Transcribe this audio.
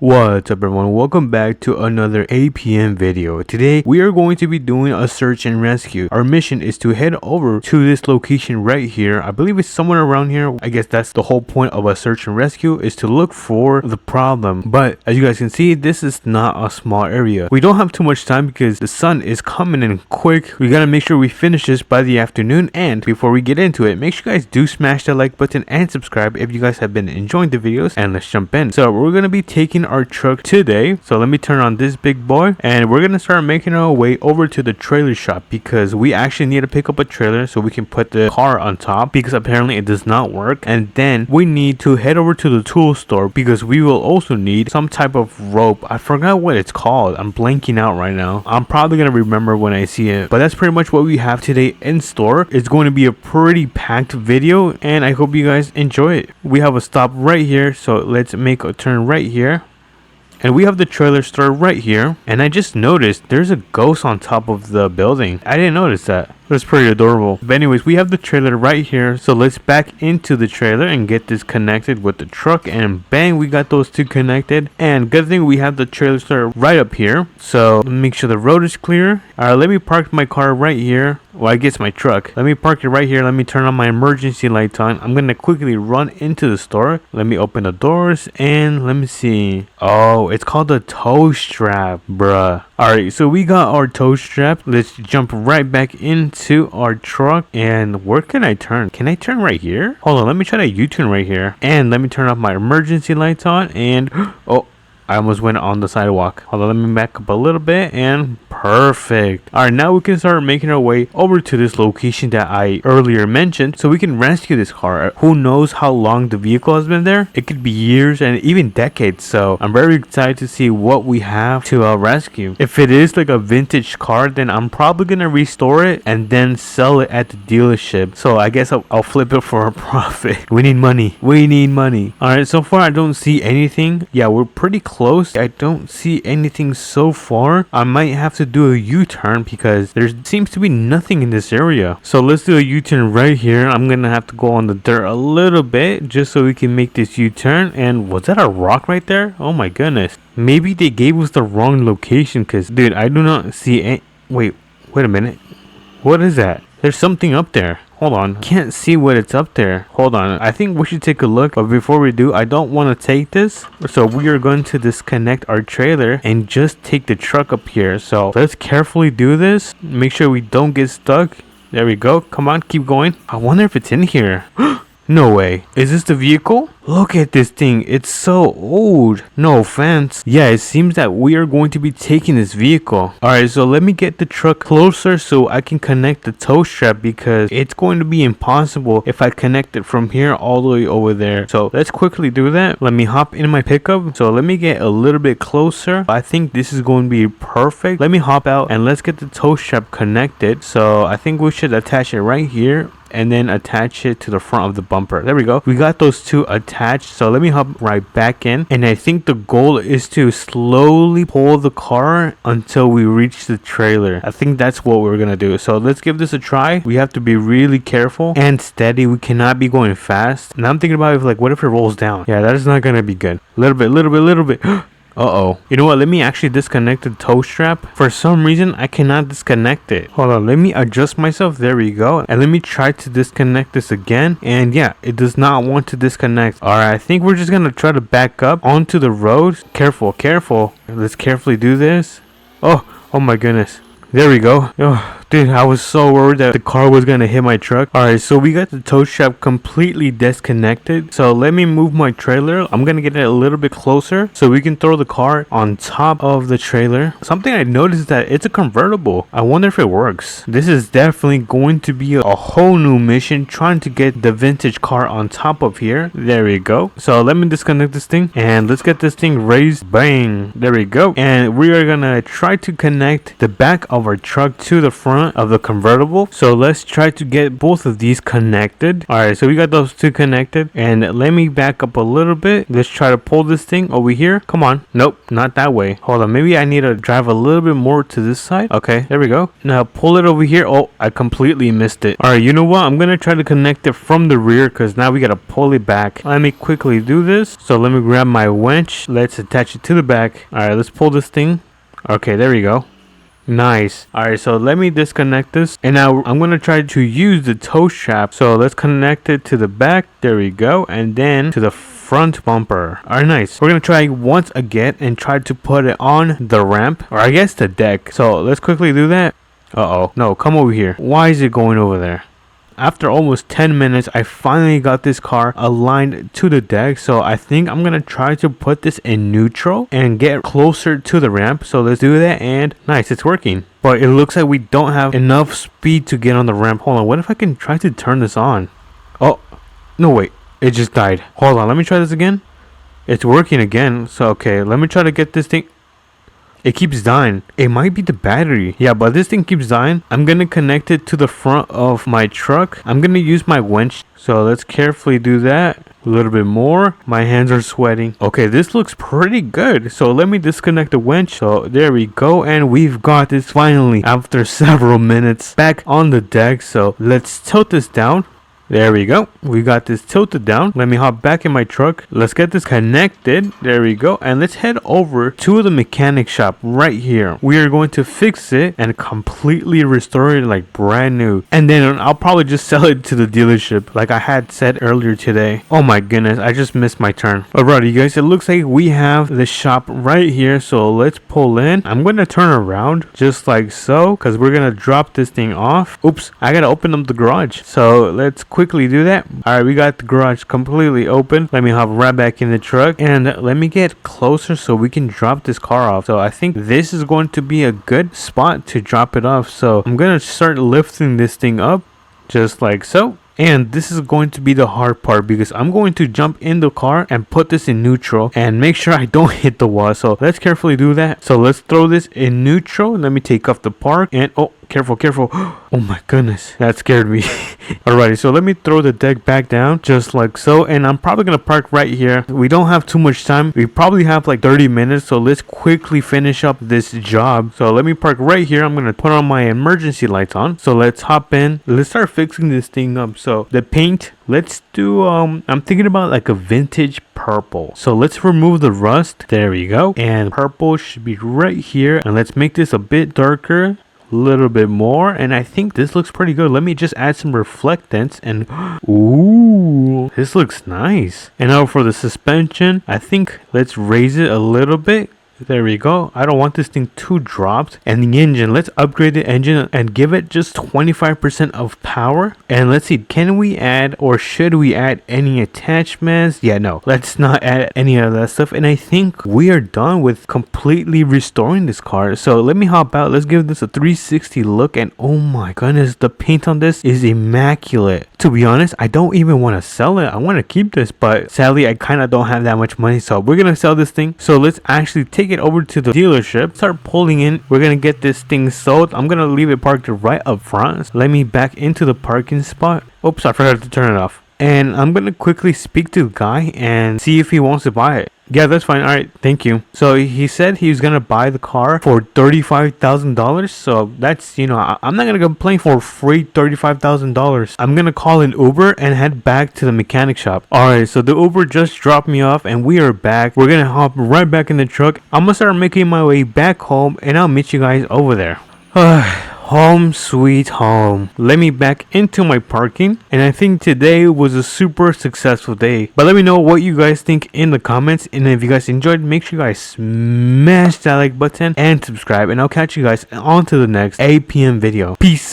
What's up everyone, welcome back to another APM video. Today we are going to be doing a search and rescue. Our mission is to head over to this location right here. I believe it's somewhere around here. I guess that's the whole point of a search and rescue, is to look for the problem. But as you guys can see, this is not a small area. We don't have too much time because the sun is coming in quick. We gotta make sure we finish this by the afternoon. And before we get into it, make sure you guys do smash that like button and subscribe if you guys have been enjoying the videos. And let's jump in. So we're gonna be taking our truck today, so let me turn on this big boy and we're gonna start making our way over to the trailer shop because we actually need to pick up a trailer so we can put the car on top, because apparently it does not work. And then we need to head over to the tool store because we will also need some type of rope. I forgot what it's called. I'm blanking out right now. I'm probably gonna remember when I see it, but that's pretty much what we have today in store. It's going to be a pretty packed video and I hope you guys enjoy it. We have a stop right here, so let's make a turn right here. And we have the trailer store right here. And I just noticed there's a ghost on top of the building. I didn't notice that. That's pretty adorable. But anyways, we have the trailer right here. So let's back into the trailer and get this connected with the truck. And bang, we got those two connected. And good thing we have the trailer store right up here. So make sure the road is clear. Alright, let me park my car right here. Well, I guess my truck. Let me park it right here. Let me turn on my emergency lights on. I'm gonna quickly run into the store. Let me open the doors and let me see. Oh, it's called a tow strap, bruh. Alright, so we got our tow strap. Let's jump right back into our truck. And where can I turn? Can I turn right here? Hold on, let me try to U-turn right here. And let me turn off my emergency lights on. And oh, I almost went on the sidewalk. Hold on, let me back up a little bit and perfect. Alright, now we can start making our way over to this location that I earlier mentioned so we can rescue this car. Who knows how long the vehicle has been there? It could be years and even decades. So I'm very excited to see what we have to rescue. If it is like a vintage car, then I'm probably gonna restore it and then sell it at the dealership. So I guess I'll flip it for a profit. We need money. We need money. Alright, so far I don't see anything. Yeah, we're pretty close. I don't see anything so far. I might have to do a U-turn because there seems to be nothing in this area. So let's do a U-turn right here. I'm gonna have to go on the dirt a little bit just so we can make this U-turn. And was that a rock right there? Oh my goodness. Maybe they gave us the wrong location because, dude, I do not see any. Wait a minute. What is that? There's something up there. Hold on. Can't see what it's up there. Hold on. I think we should take a look. But before we do, I don't want to take this. So we are going to disconnect our trailer and just take the truck up here. So let's carefully do this. Make sure we don't get stuck. There we go. Come on, keep going. I wonder if it's in here. No way. Is this the vehicle? Look at this thing. It's so old. No offense. Yeah, it seems that we are going to be taking this vehicle. Alright, so let me get the truck closer so I can connect the tow strap because it's going to be impossible if I connect it from here all the way over there. So let's quickly do that. Let me hop in my pickup. So let me get a little bit closer. I think this is going to be perfect. Let me hop out and let's get the tow strap connected. So I think we should attach it right here and then attach it to the front of the bumper. There we go. We got those two attached. So let me hop right back in. And I think the goal is to slowly pull the car until we reach the trailer. I think that's what we're gonna do. So let's give this a try. We have to be really careful and steady. We cannot be going fast. And I'm thinking about it, like, what if it rolls down? Yeah, that is not gonna be good. Little bit. Uh-oh. You know what? Let me actually disconnect the tow strap. For some reason, I cannot disconnect it. Hold on. Let me adjust myself. There we go. And let me try to disconnect this again. And yeah, it does not want to disconnect. Alright, I think we're just going to try to back up onto the road. Careful. Let's carefully do this. Oh my goodness. There we go. Oh, dude, I was so worried that the car was gonna hit my truck. Alright, so we got the tow strap completely disconnected. So let me move my trailer. I'm gonna get it a little bit closer so we can throw the car on top of the trailer. Something I noticed is that it's a convertible. I wonder if it works. This is definitely going to be a whole new mission, trying to get the vintage car on top of here. There we go. So let me disconnect this thing and let's get this thing raised. Bang. There we go. And we are gonna try to connect the back of our truck to the front. front of the convertible. So let's try to get both of these connected. All right, so we got those two connected, and let me back up a little bit. Let's try to pull this thing over here. Come on. Nope, not that way. Hold on, maybe I need to drive a little bit more to this side. Okay, there we go. Now pull it over here. Oh, I completely missed it. All right, you know what, I'm gonna try to connect it from the rear, because now we gotta pull it back. Let me quickly do this. So let me grab my winch. Let's attach it to the back. All right, let's pull this thing. Okay, there we go. Nice. All right, so let me disconnect this, and now I'm gonna try to use the tow strap. So let's connect it to the back. There we go, and then to the front bumper. All right, nice. We're gonna try once again and try to put it on the ramp, or I guess the deck. So let's quickly do that. Uh-oh, no, come over here. Why is it going over there? After almost 10 minutes, I finally got this car aligned to the deck. So I think I'm gonna try to put this in neutral and get closer to the ramp. So let's do that, and nice, it's working. But it looks like we don't have enough speed to get on the ramp. Hold on, what if I can try to turn this on? Oh, no, wait, it just died. Hold on, let me try this again. It's working again. So okay, let me try to get this thing. It keeps dying. It might be the battery. Yeah, but this thing keeps dying. I'm gonna connect it to the front of my truck. I'm gonna use my winch. So let's carefully do that. A little bit more. My hands are sweating. Okay, this looks pretty good. So let me disconnect the winch. So there we go, and we've got this finally after several minutes back on the deck. So let's tilt this down. There we go. We got this tilted down. Let me hop back in my truck. Let's get this connected. There we go. And let's head over to the mechanic shop right here. We are going to fix it and completely restore it like brand new. And then I'll probably just sell it to the dealership like I had said earlier today. Oh my goodness, I just missed my turn. Alright, you guys, it looks like we have the shop right here. So let's pull in. I'm going to turn around just like so, because we're going to drop this thing off. Oops, I got to open up the garage. So let's quickly do that. All right, we got the garage completely open. Let me hop right back in the truck, and let me get closer so we can drop this car off. So I think this is going to be a good spot to drop it off. So I'm gonna start lifting this thing up just like so. And this is going to be the hard part, because I'm going to jump in the car and put this in neutral and make sure I don't hit the wall. So let's carefully do that. So let's throw this in neutral. Let me take off the park, and oh, careful. Oh my goodness, that scared me. Alrighty, so let me throw the deck back down just like so, and I'm probably gonna park right here. We don't have too much time. We probably have like 30 minutes, so let's quickly finish up this job. So let me park right here. I'm gonna put on my emergency lights on. So let's hop in. Let's start fixing this thing up. So the paint, let's do I'm thinking about like a vintage purple. So let's remove the rust. There we go. And purple should be right here, and let's make this a bit darker, a little bit more, and I think this looks pretty good. Let me just add some reflectance, and ooh, this looks nice. And now for the suspension, I think let's raise it a little bit. There we go. I don't want this thing too dropped. And the engine, let's upgrade the engine and give it just 25% of power. And let's see, can we add, or should we add any attachments? Yeah, no, let's not add any of that stuff. And I think we are done with completely restoring this car. So let me hop out. Let's give this a 360 look, and oh my goodness, the paint on this is immaculate. To be honest, I don't even want to sell it. I want to keep this, but sadly I kind of don't have that much money, so we're gonna sell this thing. So let's actually take it over to the dealership, start pulling in. We're gonna get this thing sold. I'm gonna leave it parked right up front. Let me back into the parking spot. Oops, I forgot to turn it off. And I'm gonna quickly speak to the guy and see if he wants to buy it. Yeah, that's fine. All right, thank you. So he said he was gonna buy the car for $35,000. So that's, you know, I'm not gonna complain for free $35,000. I'm gonna call an Uber and head back to the mechanic shop. All right, so the Uber just dropped me off, and we are back. We're gonna hop right back in the truck. I'm gonna start making my way back home, and I'll meet you guys over there. Home sweet home. Let me back into my parking, and I think today was a super successful day. But let me know what you guys think in the comments, and if you guys enjoyed, make sure you guys smash that like button and subscribe, and I'll catch you guys on to the next APM video. Peace.